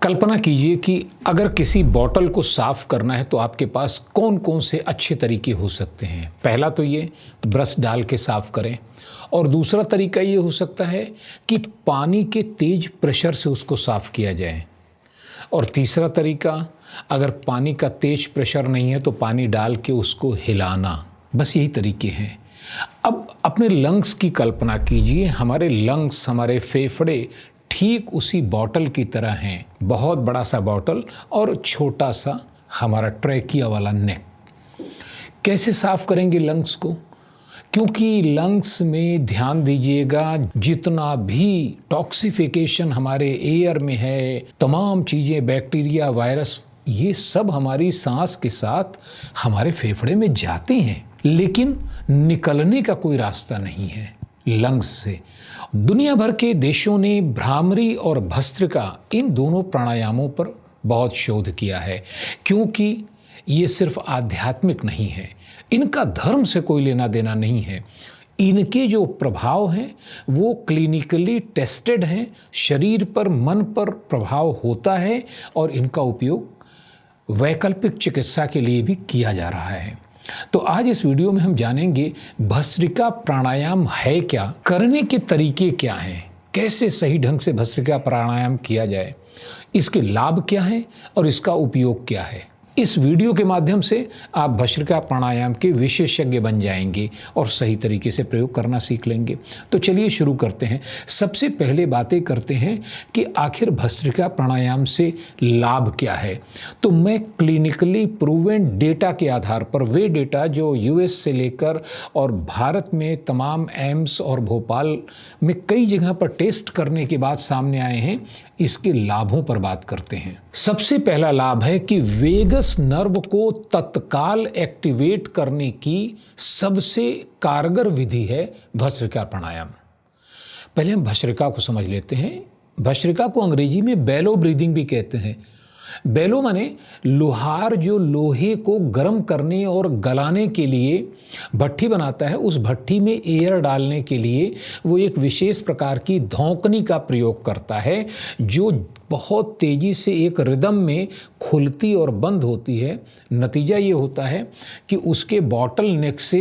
कल्पना कीजिए कि अगर किसी बॉटल को साफ करना है तो आपके पास कौन कौन से अच्छे तरीके हो सकते हैं। पहला तो ये ब्रश डाल के साफ करें, और दूसरा तरीका ये हो सकता है कि पानी के तेज प्रेशर से उसको साफ किया जाए, और तीसरा तरीका, अगर पानी का तेज प्रेशर नहीं है तो पानी डाल के उसको हिलाना। बस यही तरीके हैं। अब अपने लंग्स की कल्पना कीजिए। हमारे लंग्स, हमारे फेफड़े ठीक उसी बॉटल की तरह हैं। बहुत बड़ा सा बॉटल और छोटा सा हमारा ट्रैकिया वाला नेक। कैसे साफ करेंगे लंग्स को? क्योंकि लंग्स में ध्यान दीजिएगा, जितना भी टॉक्सिफिकेशन हमारे एयर में है, तमाम चीज़ें, बैक्टीरिया, वायरस, ये सब हमारी सांस के साथ हमारे फेफड़े में जाते हैं, लेकिन निकलने का कोई रास्ता नहीं है लंग्स से। दुनिया भर के देशों ने भ्रामरी और भस्त्रिका, इन दोनों प्राणायामों पर बहुत शोध किया है, क्योंकि ये सिर्फ आध्यात्मिक नहीं है, इनका धर्म से कोई लेना देना नहीं है। इनके जो प्रभाव हैं वो क्लिनिकली टेस्टेड हैं, शरीर पर, मन पर प्रभाव होता है, और इनका उपयोग वैकल्पिक चिकित्सा के लिए भी किया जा रहा है। तो आज इस वीडियो में हम जानेंगे भस्त्रिका प्राणायाम है क्या, करने के तरीके क्या हैं, कैसे सही ढंग से भस्त्रिका प्राणायाम किया जाए, इसके लाभ क्या हैं और इसका उपयोग क्या है। इस वीडियो के माध्यम से आप भस्त्रिका प्राणायाम के विशेषज्ञ बन जाएंगे और सही तरीके से प्रयोग करना सीख लेंगे। तो चलिए शुरू करते हैं। सबसे पहले बातें करते हैं कि आखिर भस्त्रिका प्राणायाम से लाभ क्या है। तो मैं क्लिनिकली प्रूवन डेटा के आधार पर, वे डेटा जो यूएस से लेकर और भारत में तमाम एम्स और भोपाल में कई जगह पर टेस्ट करने के बाद सामने आए हैं, इसके लाभों पर बात करते हैं। सबसे पहला लाभ है कि वेगस नर्व को तत्काल एक्टिवेट करने की सबसे कारगर विधि है भस्त्रिका प्राणायाम। पहले हम भस्त्रिका को समझ लेते हैं। भस्त्रिका को अंग्रेजी में बेलो ब्रीदिंग भी कहते हैं। बेलो माने लोहार जो लोहे को गर्म करने और गलाने के लिए भट्ठी बनाता है, उस भट्ठी में एयर डालने के लिए वो एक विशेष प्रकार की धौंकनी का प्रयोग करता है, जो बहुत तेजी से एक रिदम में खुलती और बंद होती है। नतीजा ये होता है कि उसके बॉटल नेक से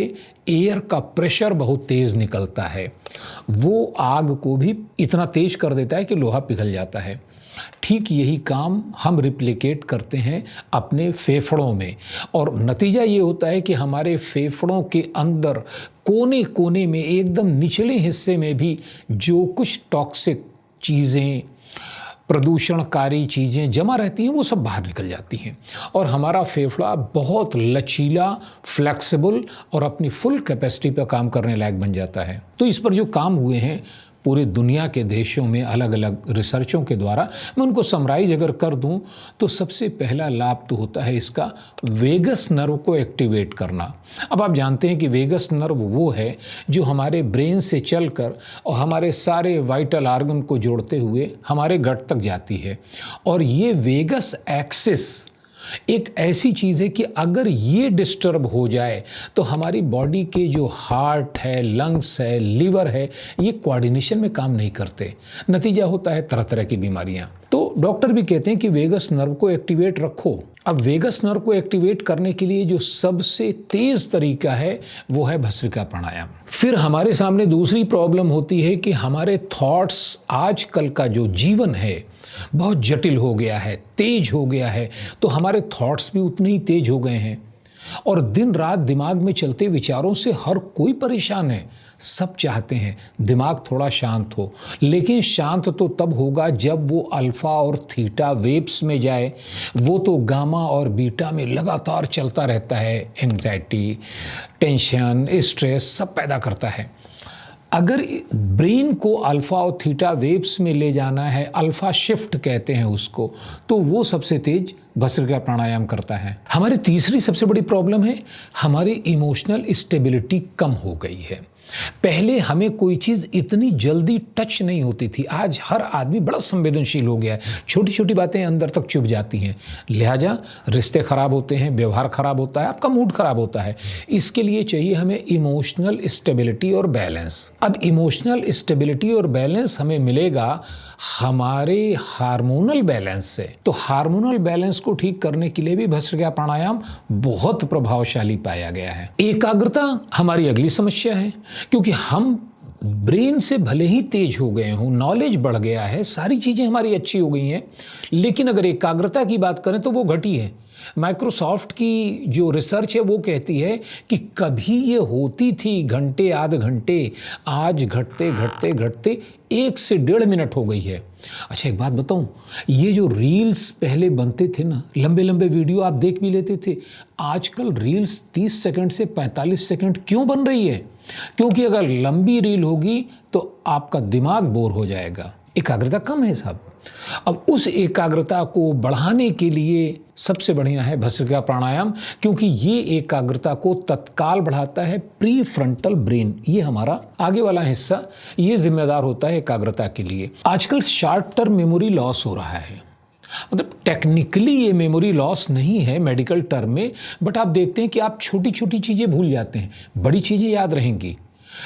एयर का प्रेशर बहुत तेज निकलता है। वो आग को भी इतना तेज कर देता है कि लोहा पिघल जाता है। ठीक यही काम हम रिप्लिकेट करते हैं अपने फेफड़ों में, और नतीजा ये होता है कि हमारे फेफड़ों के अंदर कोने कोने में, एकदम निचले हिस्से में भी जो कुछ टॉक्सिक चीज़ें, प्रदूषणकारी चीज़ें जमा रहती हैं, वो सब बाहर निकल जाती हैं, और हमारा फेफड़ा बहुत लचीला, फ्लेक्सिबल और अपनी फुल कैपेसिटी पर काम करने लायक बन जाता है। तो इस पर जो काम हुए हैं पूरे दुनिया के देशों में अलग अलग रिसर्चों के द्वारा, मैं उनको समराइज अगर कर दूं तो सबसे पहला लाभ तो होता है इसका वेगस नर्व को एक्टिवेट करना। अब आप जानते हैं कि वेगस नर्व वो है जो हमारे ब्रेन से चलकर और हमारे सारे वाइटल ऑर्गन को जोड़ते हुए हमारे गट तक जाती है, और ये वेगस एक्सिस एक ऐसी चीज़ है कि अगर ये डिस्टर्ब हो जाए तो हमारी बॉडी के जो हार्ट है, लंग्स है, लीवर है, ये कोऑर्डिनेशन में काम नहीं करते। नतीजा होता है तरह तरह की बीमारियां। तो डॉक्टर भी कहते हैं कि वेगस नर्व को एक्टिवेट रखो। अब वेगस नर्व को एक्टिवेट करने के लिए जो सबसे तेज तरीका है वो है भस्त्रिका प्राणायाम। फिर हमारे सामने दूसरी प्रॉब्लम होती है कि हमारे थॉट्स, आजकल का जो जीवन है बहुत जटिल हो गया है, तेज हो गया है, तो हमारे थॉट्स भी उतने ही तेज हो गए हैं, और दिन रात दिमाग में चलते विचारों से हर कोई परेशान है। सब चाहते हैं दिमाग थोड़ा शांत हो, लेकिन शांत तो तब होगा जब वो अल्फा और थीटा वेव्स में जाए। वो तो गामा और बीटा में लगातार चलता रहता है। एंजाइटी, टेंशन, स्ट्रेस सब पैदा करता है। अगर ब्रेन को अल्फा और थीटा वेव्स में ले जाना है, अल्फा शिफ्ट कहते हैं उसको, तो वो सबसे तेज भस्त्रिका प्राणायाम करता है। हमारी तीसरी सबसे बड़ी प्रॉब्लम है, हमारी इमोशनल स्टेबिलिटी कम हो गई है। पहले हमें कोई चीज़ इतनी जल्दी टच नहीं होती थी, आज हर आदमी बड़ा संवेदनशील हो गया है, छोटी छोटी बातें अंदर तक चुभ जाती हैं, लिहाजा रिश्ते खराब होते हैं, व्यवहार खराब होता है, आपका मूड खराब होता है। इसके लिए चाहिए हमें इमोशनल स्टेबिलिटी और बैलेंस। अब इमोशनल स्टेबिलिटी और बैलेंस हमें मिलेगा हमारे हार्मोनल बैलेंस से। तो हार्मोनल बैलेंस को ठीक करने के लिए भी भस्त्रिका प्राणायाम बहुत प्रभावशाली पाया गया है। एकाग्रता हमारी अगली समस्या है, क्योंकि हम ब्रेन से भले ही तेज हो गए हों, नॉलेज बढ़ गया है, सारी चीज़ें हमारी अच्छी हो गई हैं, लेकिन अगर एकाग्रता की बात करें तो वो घटी है। माइक्रोसॉफ्ट की जो रिसर्च है वो कहती है कि कभी ये होती थी घंटे आधे घंटे, आज घटते घटते घटते 1 से 1.5 मिनट हो गई है। अच्छा एक बात बताऊं, ये जो रील्स पहले बनते थे ना, लंबे लंबे वीडियो आप देख भी लेते थे, आजकल रील्स 30 सेकंड से 45 सेकंड क्यों बन रही है? क्योंकि अगर लंबी रील होगी तो आपका दिमाग बोर हो जाएगा, एकाग्रता कम है साहब। अब उस एकाग्रता को बढ़ाने के लिए सबसे बढ़िया है भस्त्रिका प्राणायाम, क्योंकि ये एकाग्रता को तत्काल बढ़ाता है। प्री फ्रंटल ब्रेन, ये हमारा आगे वाला हिस्सा, ये जिम्मेदार होता है एकाग्रता के लिए। आजकल शॉर्ट टर्म मेमोरी लॉस हो रहा है, मतलब टेक्निकली ये मेमोरी लॉस नहीं है मेडिकल टर्म में, बट आप देखते हैं कि आप छोटी छोटी चीज़ें भूल जाते हैं, बड़ी चीज़ें याद रहेंगी,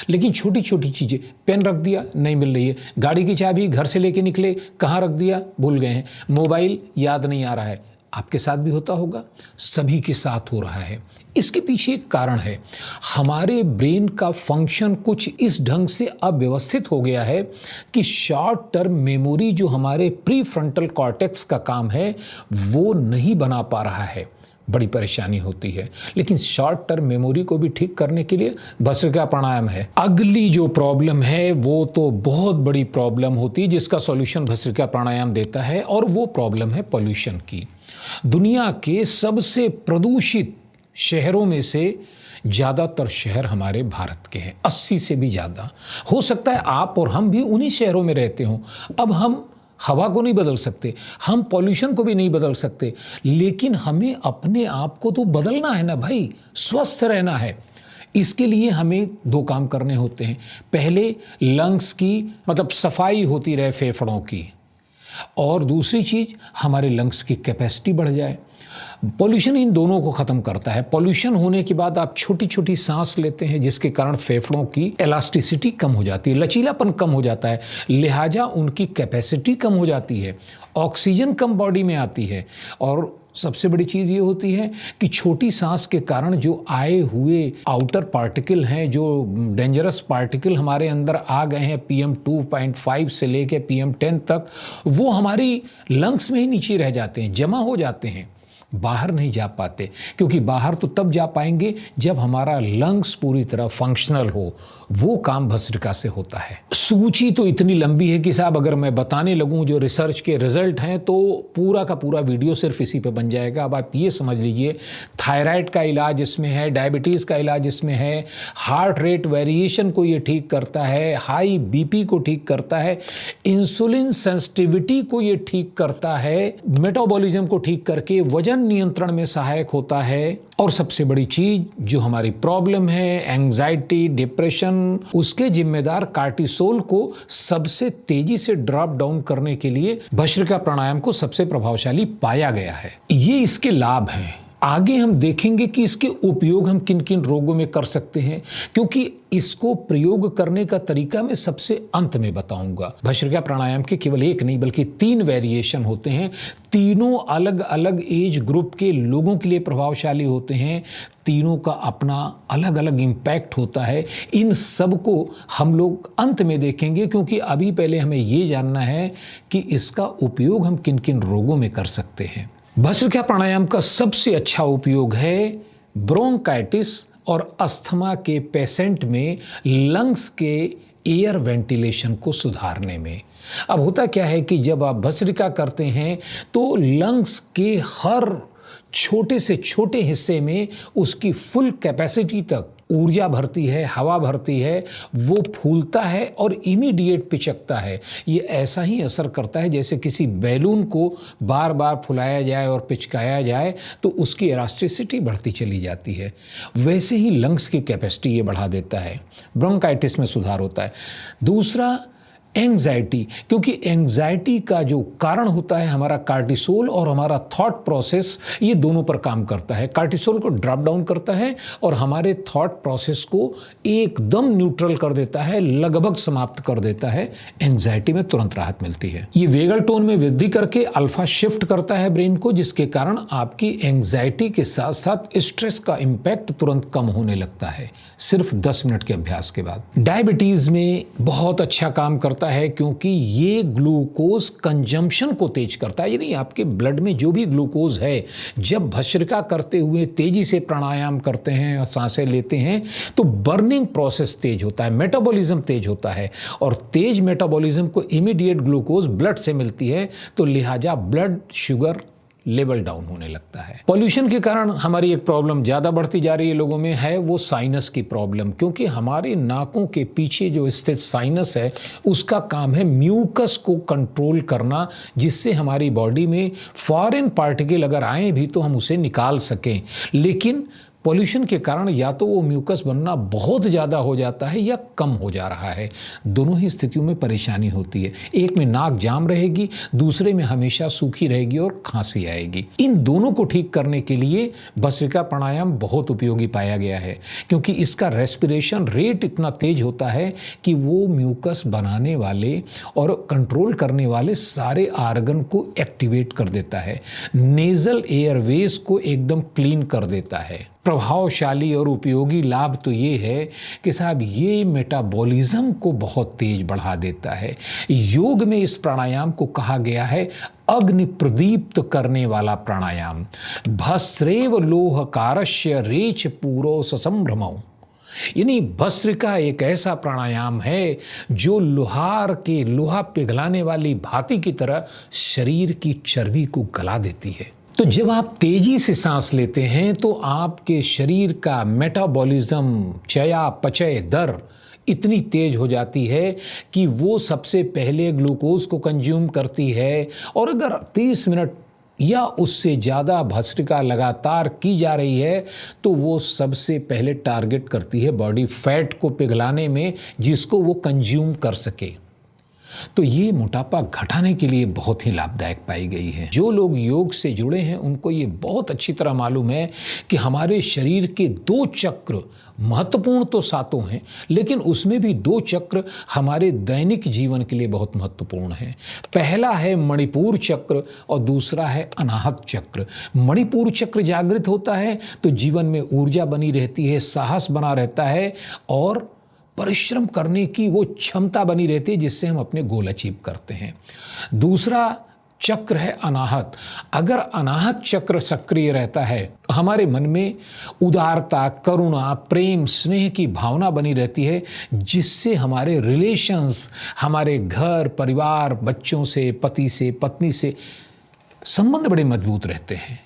लेकिन छोटी छोटी चीज़ें, पेन रख दिया नहीं मिल रही है, गाड़ी की चाबी घर से लेके निकले कहाँ रख दिया भूल गए हैं, मोबाइल याद नहीं आ रहा है। आपके साथ भी होता होगा, सभी के साथ हो रहा है। इसके पीछे एक कारण है, हमारे ब्रेन का फंक्शन कुछ इस ढंग से अव्यवस्थित हो गया है कि शॉर्ट टर्म मेमोरी जो हमारे प्री फ्रंटल कॉर्टेक्स का काम है वो नहीं बना पा रहा है, बड़ी परेशानी होती है। लेकिन शॉर्ट टर्म मेमोरी को भी ठीक करने के लिए भस्त्रिका प्राणायाम है। अगली जो प्रॉब्लम है वो तो बहुत बड़ी प्रॉब्लम होती है जिसका सॉल्यूशन भस्त्रिका प्राणायाम देता है, और वो प्रॉब्लम है पॉल्यूशन की। दुनिया के सबसे प्रदूषित शहरों में से ज़्यादातर शहर हमारे भारत के हैं, 80 से भी ज़्यादा। हो सकता है आप और हम भी उन्हीं शहरों में रहते हों। अब हम हवा को नहीं बदल सकते, हम पॉल्यूशन को भी नहीं बदल सकते, लेकिन हमें अपने आप को तो बदलना है ना भाई, स्वस्थ रहना है। इसके लिए हमें 2 काम करने होते हैं। पहले लंग्स की मतलब सफाई होती रहे फेफड़ों की, और दूसरी चीज़ हमारे लंग्स की कैपेसिटी बढ़ जाए। पॉल्यूशन इन दोनों को ख़त्म करता है। पॉल्यूशन होने के बाद आप छोटी छोटी सांस लेते हैं जिसके कारण फेफड़ों की इलास्टिसिटी कम हो जाती है, लचीलापन कम हो जाता है, लिहाजा उनकी कैपेसिटी कम हो जाती है, ऑक्सीजन कम बॉडी में आती है। और सबसे बड़ी चीज़ ये होती है कि छोटी सांस के कारण जो आए हुए आउटर पार्टिकल हैं, जो डेंजरस पार्टिकल हमारे अंदर आ गए हैं PM 2.5 से लेके PM 10 तक, वो हमारी लंग्स में ही नीचे रह जाते हैं, जमा हो जाते हैं, बाहर नहीं जा पाते। क्योंकि बाहर तो तब जा पाएंगे जब हमारा लंग्स पूरी तरह फंक्शनल हो, वो काम भस्त्रिका से होता है। सूची तो इतनी लंबी है कि साहब अगर मैं बताने लगूं जो रिसर्च के रिजल्ट हैं तो पूरा का पूरा वीडियो सिर्फ इसी पे बन जाएगा। अब आप ये समझ लीजिए, थायराइड का इलाज इसमें है, डायबिटीज़ का इलाज इसमें है, हार्ट रेट वेरिएशन को ये ठीक करता है, हाई BP को ठीक करता है, इंसुलिन सेंसिटिविटी को ये ठीक करता है, मेटाबॉलिज्म को ठीक करके वजन नियंत्रण में सहायक होता है, और सबसे बड़ी चीज जो हमारी प्रॉब्लम है एंजाइटी, डिप्रेशन, उसके जिम्मेदार कार्टिसोल को सबसे तेजी से ड्रॉप डाउन करने के लिए भस्त्रिका प्राणायाम को सबसे प्रभावशाली पाया गया है। ये इसके लाभ हैं। आगे हम देखेंगे कि इसके उपयोग हम किन किन रोगों में कर सकते हैं, क्योंकि इसको प्रयोग करने का तरीका मैं सबसे अंत में बताऊंगा। भस्त्रिका प्राणायाम के केवल 1 नहीं बल्कि 3 वेरिएशन होते हैं, तीनों अलग अलग एज ग्रुप के लोगों के लिए प्रभावशाली होते हैं, तीनों का अपना अलग अलग इम्पैक्ट होता है। इन सब को हम लोग अंत में देखेंगे, क्योंकि अभी पहले हमें ये जानना है कि इसका उपयोग हम किन किन रोगों में कर सकते हैं। भस्त्रिका प्राणायाम का सबसे अच्छा उपयोग है ब्रोंकाइटिस और अस्थमा के पेशेंट में लंग्स के एयर वेंटिलेशन को सुधारने में। अब होता क्या है कि जब आप भस्त्रिका करते हैं तो लंग्स के हर छोटे से छोटे हिस्से में उसकी फुल कैपेसिटी तक ऊर्जा भरती है, हवा भरती है, वो फूलता है और इमीडिएट पिचकता है। ये ऐसा ही असर करता है जैसे किसी बैलून को बार बार फुलाया जाए और पिचकाया जाए तो उसकी इलास्टिसिटी बढ़ती चली जाती है। वैसे ही लंग्स की कैपेसिटी ये बढ़ा देता है, ब्रोंकाइटिस में सुधार होता है। दूसरा, एंग्जाइटी, क्योंकि एंग्जाइटी का जो कारण होता है हमारा कार्टिसोल और हमारा थॉट प्रोसेस, ये दोनों पर काम करता है। कार्टिसोल को ड्रॉप डाउन करता है और हमारे थॉट प्रोसेस को एकदम न्यूट्रल कर देता है, लगभग समाप्त कर देता है। एंग्जाइटी में तुरंत राहत मिलती है। ये वेगल टोन में वृद्धि करके अल्फा शिफ्ट करता है ब्रेन को, जिसके कारण आपकी एंग्जाइटी के साथ साथ स्ट्रेस का इम्पैक्ट तुरंत कम होने लगता है, सिर्फ 10 मिनट के अभ्यास के बाद। डायबिटीज में बहुत अच्छा काम करता है क्योंकि ये ग्लूकोज कंजम्पशन को तेज करता है। यानी आपके ब्लड में जो भी ग्लूकोज है, जब भस्त्रिका करते हुए तेजी से प्राणायाम करते हैं और सांसें लेते हैं तो बर्निंग प्रोसेस तेज होता है, मेटाबॉलिज्म तेज होता है, और तेज मेटाबॉलिज्म को इमीडिएट ग्लूकोज ब्लड से मिलती है, तो लिहाजा ब्लड शुगर लेवल डाउन होने लगता है। पॉल्यूशन के कारण हमारी एक प्रॉब्लम ज़्यादा बढ़ती जा रही है लोगों में, है वो साइनस की प्रॉब्लम। क्योंकि हमारे नाकों के पीछे जो स्थित साइनस है उसका काम है म्यूकस को कंट्रोल करना, जिससे हमारी बॉडी में फॉरेन पार्टिकल अगर आए भी तो हम उसे निकाल सकें। लेकिन पॉल्यूशन के कारण या तो वो म्यूकस बनना बहुत ज़्यादा हो जाता है या कम हो जा रहा है। दोनों ही स्थितियों में परेशानी होती है। एक में नाक जाम रहेगी, दूसरे में हमेशा सूखी रहेगी और खांसी आएगी। इन दोनों को ठीक करने के लिए भस्त्रिका प्राणायाम बहुत उपयोगी पाया गया है, क्योंकि इसका रेस्पिरेशन रेट इतना तेज होता है कि वो म्यूकस बनाने वाले और कंट्रोल करने वाले सारे आर्गन को एक्टिवेट कर देता है, नेजल एयरवेज को एकदम क्लीन कर देता है। प्रभावशाली और उपयोगी लाभ तो ये है कि साहब ये मेटाबॉलिज्म को बहुत तेज बढ़ा देता है। योग में इस प्राणायाम को कहा गया है अग्नि प्रदीप्त करने वाला प्राणायाम। भस्त्रेव लोहकारस्य रेच पूरो ससंभ्रमो, यानी भस्त्रिका एक ऐसा प्राणायाम है जो लोहा पिघलाने वाली भाती की तरह शरीर की चर्बी को गला देती है। तो जब आप तेजी से सांस लेते हैं तो आपके शरीर का मेटाबॉलिज्म, चयापचय दर इतनी तेज हो जाती है कि वो सबसे पहले ग्लूकोज को कंज्यूम करती है, और अगर 30 मिनट या उससे ज़्यादा भस्त्रिका लगातार की जा रही है तो वो सबसे पहले टारगेट करती है बॉडी फैट को पिघलाने में, जिसको वो कंज्यूम कर सके। तो ये मोटापा घटाने के लिए बहुत ही लाभदायक पाई गई है। जो लोग योग से जुड़े हैं उनको ये बहुत अच्छी तरह मालूम है कि हमारे शरीर के 2 चक्र, महत्वपूर्ण तो 7 हैं, लेकिन उसमें भी 2 चक्र हमारे दैनिक जीवन के लिए बहुत महत्वपूर्ण हैं। पहला है मणिपुर चक्र और दूसरा है अनाहत चक्र। मणिपुर चक्र जागृत होता है तो जीवन में ऊर्जा बनी रहती है, साहस बना रहता है और परिश्रम करने की वो क्षमता बनी रहती है जिससे हम अपने गोल अचीव करते हैं। दूसरा चक्र है अनाहत। अगर अनाहत चक्र सक्रिय रहता है, हमारे मन में उदारता, करुणा, प्रेम, स्नेह की भावना बनी रहती है, जिससे हमारे रिलेशंस, हमारे घर परिवार, बच्चों से, पति से, पत्नी से संबंध बड़े मजबूत रहते हैं,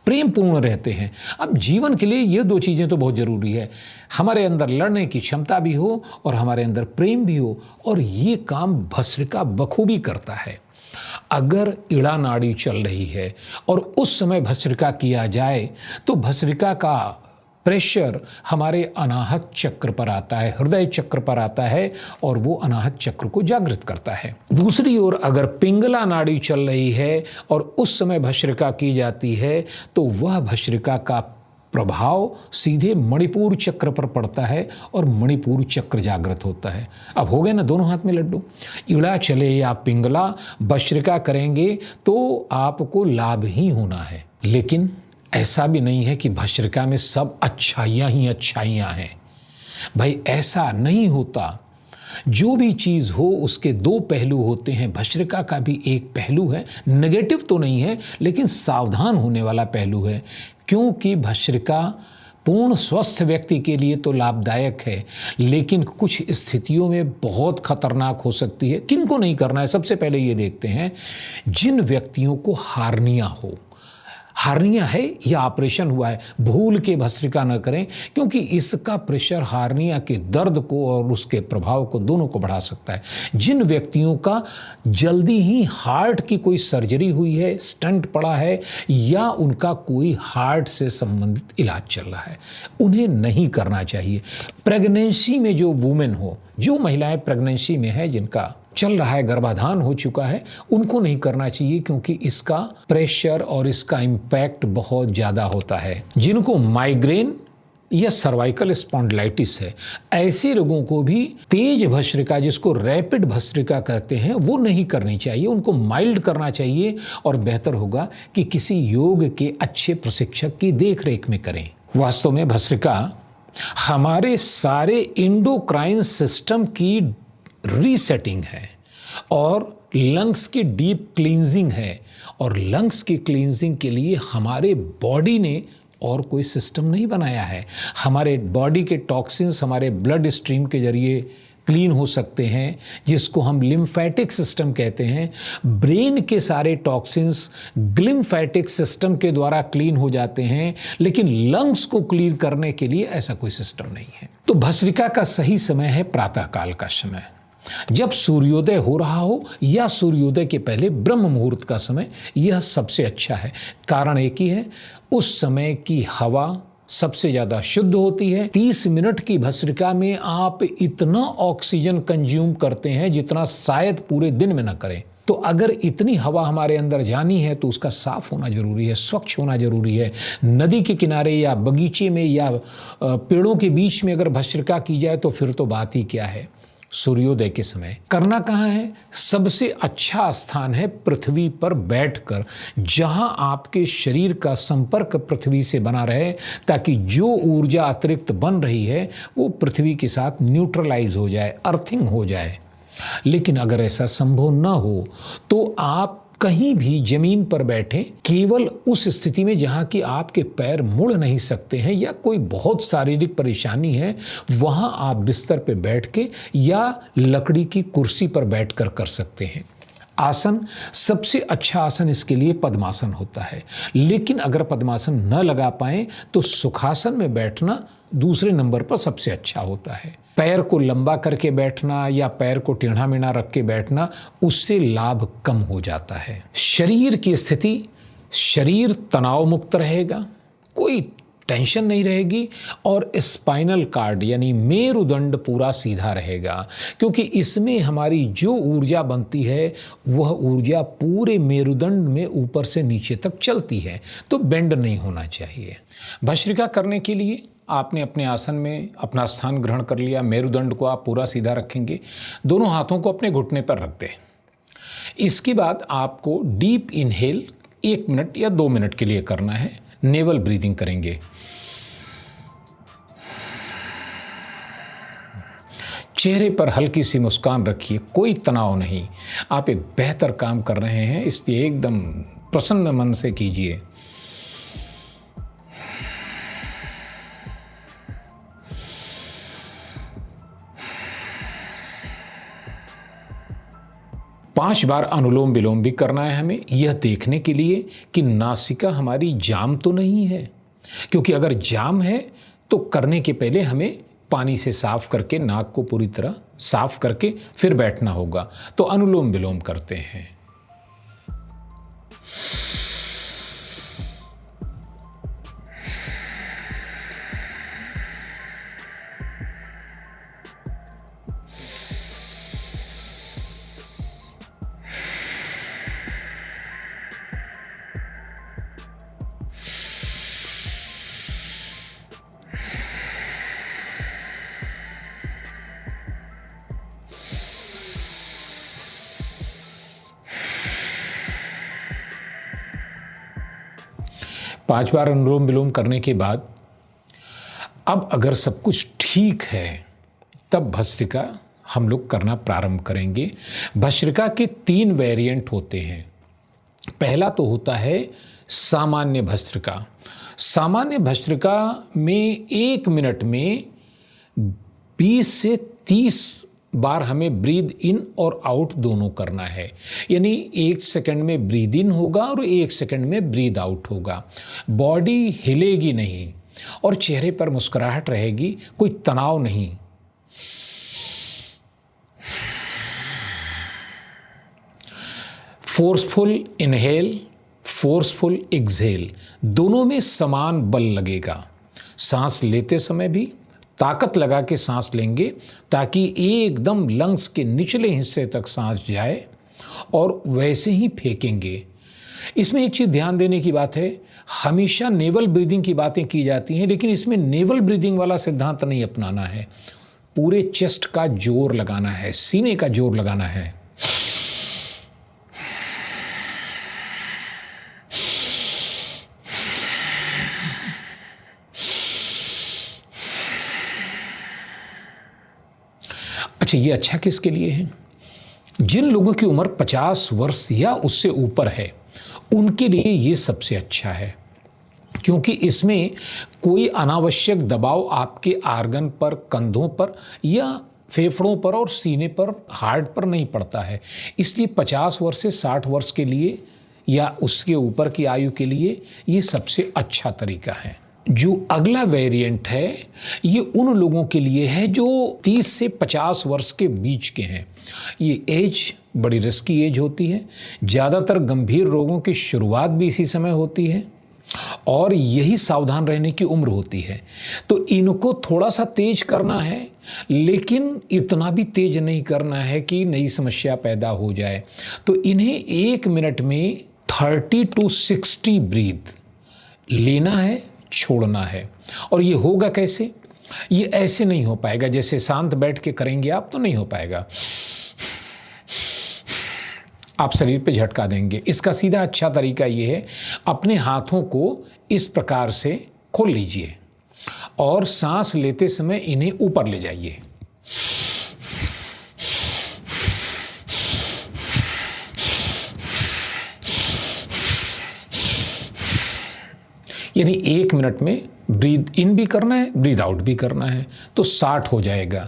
प्रेम पूर्ण रहते हैं। अब जीवन के लिए ये 2 चीज़ें तो बहुत ज़रूरी है, हमारे अंदर लड़ने की क्षमता भी हो और हमारे अंदर प्रेम भी हो, और ये काम भस्त्रिका बखूबी करता है। अगर इड़ा नाड़ी चल रही है और उस समय भस्त्रिका किया जाए तो भस्त्रिका का प्रेशर हमारे अनाहत चक्र पर आता है, हृदय चक्र पर आता है, और वो अनाहत चक्र को जागृत करता है। दूसरी ओर अगर पिंगला नाड़ी चल रही है और उस समय भस्त्रिका की जाती है तो वह भस्त्रिका का प्रभाव सीधे मणिपुर चक्र पर पड़ता है और मणिपुर चक्र जागृत होता है। अब हो गए ना दोनों हाथ में लड्डू। इड़ा चले या पिंगला, भस्त्रिका करेंगे तो आपको लाभ ही होना है। लेकिन ऐसा भी नहीं है कि भस्त्रिका में सब अच्छाइयाँ ही अच्छाइयाँ हैं। भाई ऐसा नहीं होता। जो भी चीज़ हो उसके 2 पहलू होते हैं। भस्त्रिका का भी एक पहलू है, नेगेटिव तो नहीं है लेकिन सावधान होने वाला पहलू है, क्योंकि भस्त्रिका पूर्ण स्वस्थ व्यक्ति के लिए तो लाभदायक है, लेकिन कुछ स्थितियों में बहुत खतरनाक हो सकती है। किनको नहीं करना है, सबसे पहले ये देखते हैं जिन व्यक्तियों को हार्निया हो। हार्निया है या ऑपरेशन हुआ है, भूल के भस्त्रिका न करें, क्योंकि इसका प्रेशर हार्निया के दर्द को और उसके प्रभाव को दोनों को बढ़ा सकता है। जिन व्यक्तियों का जल्दी ही हार्ट की कोई सर्जरी हुई है, स्टंट पड़ा है या उनका कोई हार्ट से संबंधित इलाज चल रहा है, उन्हें नहीं करना चाहिए। प्रेगनेंसी में जो वुमेन हो, जो महिलाएं प्रेगनेंसी में है, जिनका चल रहा है, गर्भाधान हो चुका है, उनको नहीं करना चाहिए, क्योंकि इसका प्रेशर और इसका इम्पैक्ट बहुत ज़्यादा होता है। जिनको माइग्रेन या सर्वाइकल स्पॉन्डिलाइटिस है, ऐसे लोगों को भी तेज भस्त्रिका, जिसको रैपिड भस्त्रिका कहते हैं, वो नहीं करनी चाहिए। उनको माइल्ड करना चाहिए और बेहतर होगा कि किसी योग के अच्छे प्रशिक्षक की देखरेख में करें। वास्तव में भस्त्रिका हमारे सारे इंडोक्राइन सिस्टम की रीसेटिंग है और लंग्स की डीप क्लींजिंग है, और लंग्स की क्लींजिंग के लिए हमारे बॉडी ने और कोई सिस्टम नहीं बनाया है। हमारे बॉडी के टॉक्सिन्स हमारे ब्लड स्ट्रीम के जरिए क्लीन हो सकते हैं, जिसको हम लिम्फेटिक सिस्टम कहते हैं। ब्रेन के सारे टॉक्सिन्स लिम्फेटिक सिस्टम के द्वारा क्लीन हो जाते हैं, लेकिन लंग्स को क्लीन करने के लिए ऐसा कोई सिस्टम नहीं है। तो भस्त्रिका का सही समय है प्रातःकाल का समय, जब सूर्योदय हो रहा हो या सूर्योदय के पहले ब्रह्म मुहूर्त का समय, यह सबसे अच्छा है। कारण एक ही है, उस समय की हवा सबसे ज़्यादा शुद्ध होती है। 30 मिनट की भस्त्रिका में आप इतना ऑक्सीजन कंज्यूम करते हैं जितना शायद पूरे दिन में न करें। तो अगर इतनी हवा हमारे अंदर जानी है तो उसका साफ होना जरूरी है, स्वच्छ होना जरूरी है। नदी के किनारे या बगीचे में या पेड़ों के बीच में अगर भस्त्रिका की जाए तो फिर तो बात ही क्या है। सूर्योदय के समय करना कहाँ है? सबसे अच्छा स्थान है पृथ्वी पर बैठकर, जहां आपके शरीर का संपर्क पृथ्वी से बना रहे, ताकि जो ऊर्जा अतिरिक्त बन रही है वो पृथ्वी के साथ न्यूट्रलाइज हो जाए, अर्थिंग हो जाए। लेकिन अगर ऐसा संभव न हो तो आप कहीं भी जमीन पर बैठें, केवल उस स्थिति में जहां कि आपके पैर मुड़ नहीं सकते हैं या कोई बहुत शारीरिक परेशानी है, वहां आप बिस्तर पे बैठ के या लकड़ी की कुर्सी पर बैठकर कर सकते हैं। आसन, सबसे अच्छा आसन इसके लिए पद्मासन होता है। लेकिन अगर पद्मासन न लगा पाएं तो सुखासन में बैठना दूसरे नंबर पर सबसे अच्छा होता है। पैर को लंबा करके बैठना या पैर को टेढ़ा मेढ़ा रख के बैठना, उससे लाभ कम हो जाता है। शरीर की स्थिति, शरीर तनाव मुक्त रहेगा, कोई टेंशन नहीं रहेगी, और स्पाइनल कार्ड यानी मेरुदंड पूरा सीधा रहेगा, क्योंकि इसमें हमारी जो ऊर्जा बनती है वह ऊर्जा पूरे मेरुदंड में ऊपर से नीचे तक चलती है, तो बेंड नहीं होना चाहिए। भस्त्रिका करने के लिए आपने अपने आसन में अपना स्थान ग्रहण कर लिया, मेरुदंड को आप पूरा सीधा रखेंगे, दोनों हाथों को अपने घुटने पर रख दें। इसके बाद आपको डीप इनहेल 1 मिनट या 2 मिनट के लिए करना है। नेवल ब्रीदिंग करेंगे। चेहरे पर हल्की सी मुस्कान रखिए, कोई तनाव नहीं। आप एक बेहतर काम कर रहे हैं, इसलिए एकदम प्रसन्न मन से कीजिए। पांच बार अनुलोम विलोम भी करना है हमें, यह देखने के लिए कि नासिका हमारी जाम तो नहीं है, क्योंकि अगर जाम है तो करने के पहले हमें पानी से साफ करके नाक को पूरी तरह साफ करके फिर बैठना होगा। तो अनुलोम विलोम करते हैं। पांच बार अनुलोम विलोम करने के बाद अब अगर सब कुछ ठीक है तब भस्त्रिका हम लोग करना प्रारंभ करेंगे। भस्त्रिका के 3 वेरिएंट होते हैं। पहला तो होता है सामान्य भस्त्रिका। सामान्य भस्त्रिका में 1 मिनट में 20 से 30 बार हमें ब्रीद इन और आउट दोनों करना है, यानी 1 सेकंड में ब्रीद इन होगा और 1 सेकंड में ब्रीद आउट होगा। बॉडी हिलेगी नहीं और चेहरे पर मुस्कुराहट रहेगी, कोई तनाव नहीं। फोर्सफुल इनहेल, फोर्सफुल एक्सहेल, दोनों में समान बल लगेगा। सांस लेते समय भी ताकत लगा के सांस लेंगे ताकि एकदम लंग्स के निचले हिस्से तक सांस जाए और वैसे ही फेंकेंगे। इसमें एक चीज़ ध्यान देने की बात है, हमेशा नेवल ब्रीदिंग की बातें की जाती हैं, लेकिन इसमें नेवल ब्रीदिंग वाला सिद्धांत नहीं अपनाना है। पूरे चेस्ट का जोर लगाना है, सीने का जोर लगाना है। अच्छा, ये अच्छा किसके लिए है? जिन लोगों की उम्र 50 वर्ष या उससे ऊपर है उनके लिए ये सबसे अच्छा है, क्योंकि इसमें कोई अनावश्यक दबाव आपके आर्गन पर, कंधों पर या फेफड़ों पर और सीने पर, हार्ट पर नहीं पड़ता है। इसलिए 50 वर्ष से 60 वर्ष के लिए या उसके ऊपर की आयु के लिए ये सबसे अच्छा तरीका है। जो अगला वेरिएंट है ये उन लोगों के लिए है जो 30 से 50 वर्ष के बीच के हैं। ये एज बड़ी रिस्की एज होती है, ज़्यादातर गंभीर रोगों की शुरुआत भी इसी समय होती है और यही सावधान रहने की उम्र होती है। तो इनको थोड़ा सा तेज करना है, लेकिन इतना भी तेज नहीं करना है कि नई समस्या पैदा हो जाए। तो इन्हें 1 मिनट में 30 to 60 ब्रीथ लेना है, छोड़ना है। और ये होगा कैसे? ये ऐसे नहीं हो पाएगा जैसे शांत बैठ के करेंगे आप, तो नहीं हो पाएगा। आप शरीर पे झटका देंगे। इसका सीधा अच्छा तरीका ये है, अपने हाथों को इस प्रकार से खोल लीजिए और सांस लेते समय इन्हें ऊपर ले जाइए। यानी 1 मिनट में ब्रीद इन भी करना है, ब्रीद आउट भी करना है, तो 60 हो जाएगा।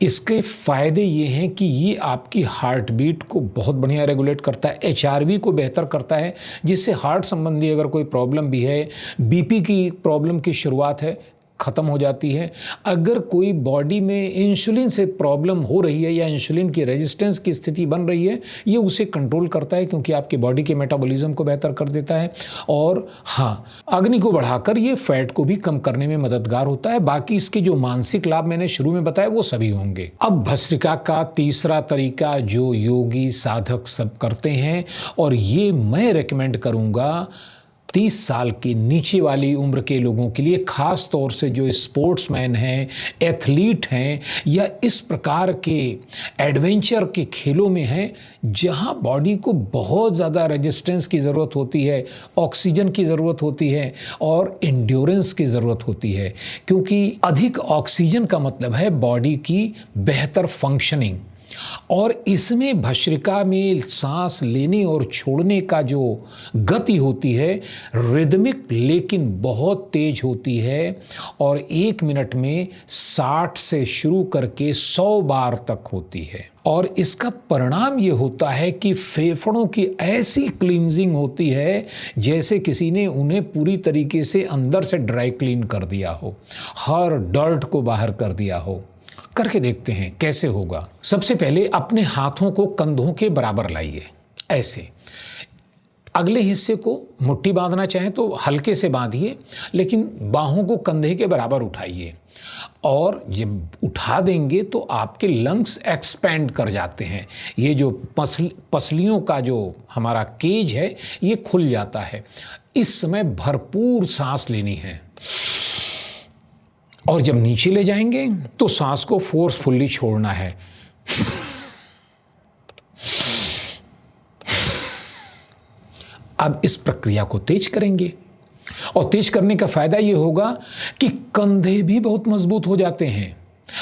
इसके फ़ायदे ये हैं कि ये आपकी हार्ट बीट को बहुत बढ़िया रेगुलेट करता है, HRV को बेहतर करता है, जिससे हार्ट संबंधी अगर कोई प्रॉब्लम भी है, BP की प्रॉब्लम की शुरुआत है, ख़त्म हो जाती है। अगर कोई बॉडी में इंसुलिन से प्रॉब्लम हो रही है या इंसुलिन की रेजिस्टेंस की स्थिति बन रही है, ये उसे कंट्रोल करता है, क्योंकि आपकी बॉडी के मेटाबॉलिज्म को बेहतर कर देता है। और हाँ, अग्नि को बढ़ाकर ये फैट को भी कम करने में मददगार होता है। बाकी इसके जो मानसिक लाभ मैंने शुरू में बताया वो सभी होंगे। अब भस्त्रिका का तीसरा तरीका जो योगी साधक सब करते हैं, और ये मैं रेकमेंड करूँगा 30 साल के नीचे वाली उम्र के लोगों के लिए, खास तौर से जो स्पोर्ट्समैन हैं, एथलीट हैं या इस प्रकार के एडवेंचर के खेलों में हैं जहां बॉडी को बहुत ज़्यादा रेजिस्टेंस की ज़रूरत होती है, ऑक्सीजन की ज़रूरत होती है और एंड्योरेंस की ज़रूरत होती है। क्योंकि अधिक ऑक्सीजन का मतलब है बॉडी की बेहतर फंक्शनिंग, और इसमें भस्त्रिका में सांस लेने और छोड़ने का जो गति होती है रिदमिक लेकिन बहुत तेज होती है, और 1 मिनट में 60 से शुरू करके 100 बार तक होती है। और इसका परिणाम ये होता है कि फेफड़ों की ऐसी क्लींजिंग होती है जैसे किसी ने उन्हें पूरी तरीके से अंदर से ड्राई क्लीन कर दिया हो, हर डर्ट को बाहर कर दिया हो। करके देखते हैं कैसे होगा। सबसे पहले अपने हाथों को कंधों के बराबर लाइए, ऐसे। अगले हिस्से को मुट्ठी बांधना चाहें तो हल्के से बांधिए, लेकिन बाहों को कंधे के बराबर उठाइए। और जब उठा देंगे तो आपके लंग्स एक्सपैंड कर जाते हैं। ये जो पसलियों का जो हमारा केज है ये खुल जाता है। इस समय भरपूर सांस लेनी है, और जब नीचे ले जाएंगे तो सांस को फोर्सफुली छोड़ना है। अब इस प्रक्रिया को तेज करेंगे, और तेज करने का फायदा ये होगा कि कंधे भी बहुत मजबूत हो जाते हैं।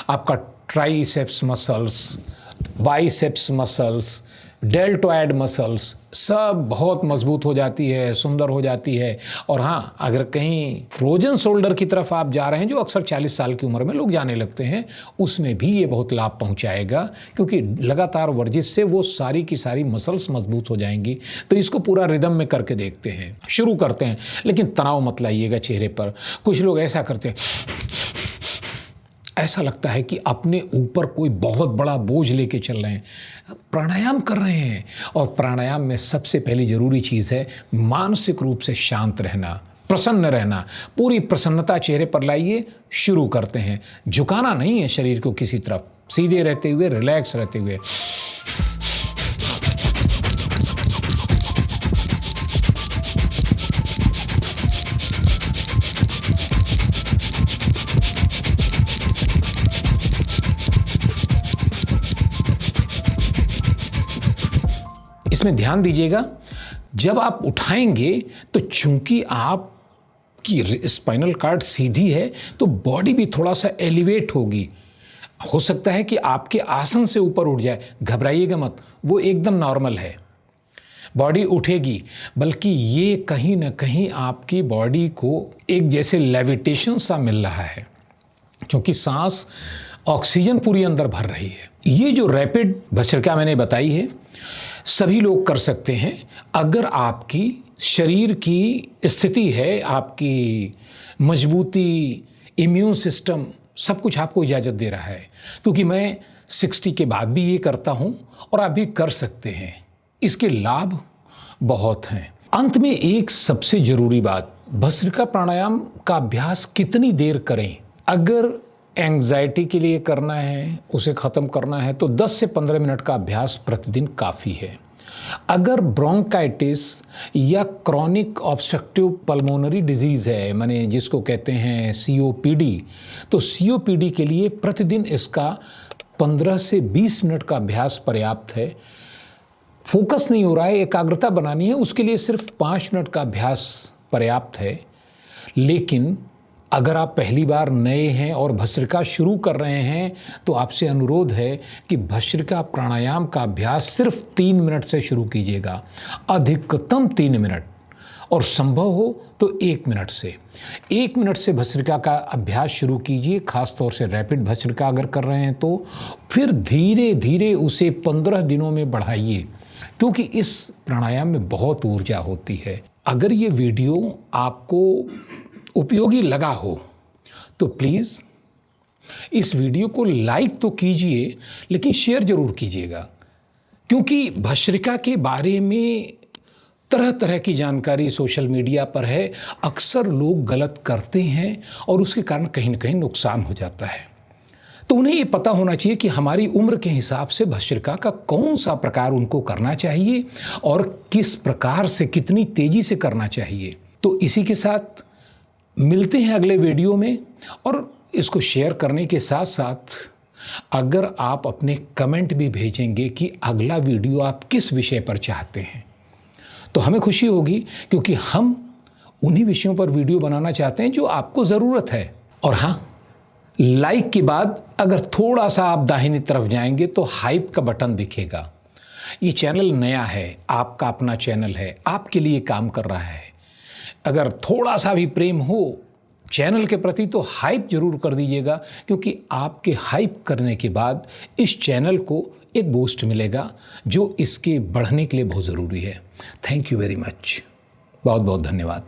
आपका triceps muscles, biceps muscles, deltoid muscles सब बहुत मजबूत हो जाती है, सुंदर हो जाती है। और हाँ, अगर कहीं फ्रोजन शोल्डर की तरफ आप जा रहे हैं, जो अक्सर 40 साल की उम्र में लोग जाने लगते हैं, उसमें भी ये बहुत लाभ पहुंचाएगा, क्योंकि लगातार वर्जिश से वो सारी की सारी मसल्स मजबूत हो जाएंगी। तो इसको पूरा रिदम में करके देखते हैं, शुरू करते हैं। लेकिन तनाव मत लाइएगा चेहरे पर। कुछ लोग ऐसा करते हैं, ऐसा लगता है कि अपने ऊपर कोई बहुत बड़ा बोझ लेके चल रहे हैं। प्राणायाम कर रहे हैं, और प्राणायाम में सबसे पहली ज़रूरी चीज़ है मानसिक रूप से शांत रहना, प्रसन्न रहना। पूरी प्रसन्नता चेहरे पर लाइए। शुरू करते हैं। झुकाना नहीं है शरीर को किसी तरफ, सीधे रहते हुए, रिलैक्स रहते हुए। इसमें ध्यान दीजिएगा, जब आप उठाएंगे तो चूंकि आपकी स्पाइनल कार्ड सीधी है, तो बॉडी भी थोड़ा सा एलिवेट होगी। हो सकता है कि आपके आसन से ऊपर उठ जाए। घबराइएगा मत, वो एकदम नॉर्मल है। बॉडी उठेगी, बल्कि ये कहीं ना कहीं आपकी बॉडी को एक जैसे लेविटेशन सा मिल रहा है, क्योंकि सांस, ऑक्सीजन पूरी अंदर भर रही है। ये जो रैपिड भस्त्रिका मैंने बताई है, सभी लोग कर सकते हैं। अगर आपकी शरीर की स्थिति है, आपकी मजबूती, इम्यून सिस्टम, सब कुछ आपको इजाज़त दे रहा है। क्योंकि मैं 60 के बाद भी ये करता हूँ, और आप भी कर सकते हैं। इसके लाभ बहुत हैं। अंत में एक सबसे ज़रूरी बात, भस्त्रिका प्राणायाम का अभ्यास कितनी देर करें। अगर एंग्जाइटी के लिए करना है, उसे ख़त्म करना है, तो 10 से 15 मिनट का अभ्यास प्रतिदिन काफ़ी है। अगर ब्रोंकाइटिस या क्रॉनिक ऑब्स्ट्रक्टिव पल्मोनरी डिजीज़ है, माने जिसको कहते हैं COPD, तो COPD के लिए प्रतिदिन इसका 15 से 20 मिनट का अभ्यास पर्याप्त है। फोकस नहीं हो रहा है, एकाग्रता बनानी है, उसके लिए सिर्फ 5 मिनट का अभ्यास पर्याप्त है। लेकिन अगर आप पहली बार नए हैं और भस्त्रिका शुरू कर रहे हैं, तो आपसे अनुरोध है कि भस्त्रिका प्राणायाम का अभ्यास सिर्फ 3 मिनट से शुरू कीजिएगा, अधिकतम 3 मिनट, और संभव हो तो 1 मिनट से। 1 मिनट से भस्त्रिका का अभ्यास शुरू कीजिए, खासतौर से रैपिड भस्त्रिका अगर कर रहे हैं तो। फिर धीरे धीरे उसे 15 दिनों में बढ़ाइए, क्योंकि इस प्राणायाम में बहुत ऊर्जा होती है। अगर ये वीडियो आपको उपयोगी लगा हो तो प्लीज़ इस वीडियो को लाइक तो कीजिए, लेकिन शेयर जरूर कीजिएगा, क्योंकि भस्त्रिका के बारे में तरह तरह की जानकारी सोशल मीडिया पर है। अक्सर लोग गलत करते हैं और उसके कारण कहीं ना कहीं नुकसान हो जाता है। तो उन्हें ये पता होना चाहिए कि हमारी उम्र के हिसाब से भस्त्रिका का कौन सा प्रकार उनको करना चाहिए और किस प्रकार से, कितनी तेजी से करना चाहिए। तो इसी के साथ मिलते हैं अगले वीडियो में। और इसको शेयर करने के साथ साथ अगर आप अपने कमेंट भी भेजेंगे कि अगला वीडियो आप किस विषय पर चाहते हैं, तो हमें खुशी होगी, क्योंकि हम उन्हीं विषयों पर वीडियो बनाना चाहते हैं जो आपको ज़रूरत है। और हाँ, लाइक के बाद अगर थोड़ा सा आप दाहिनी तरफ जाएंगे तो हाइप का बटन दिखेगा। ये चैनल नया है, आपका अपना चैनल है, आपके लिए काम कर रहा है। अगर थोड़ा सा भी प्रेम हो चैनल के प्रति तो हाइप जरूर कर दीजिएगा, क्योंकि आपके हाइप करने के बाद इस चैनल को एक बूस्ट मिलेगा, जो इसके बढ़ने के लिए बहुत ज़रूरी है। Thank you very much. बहुत बहुत धन्यवाद।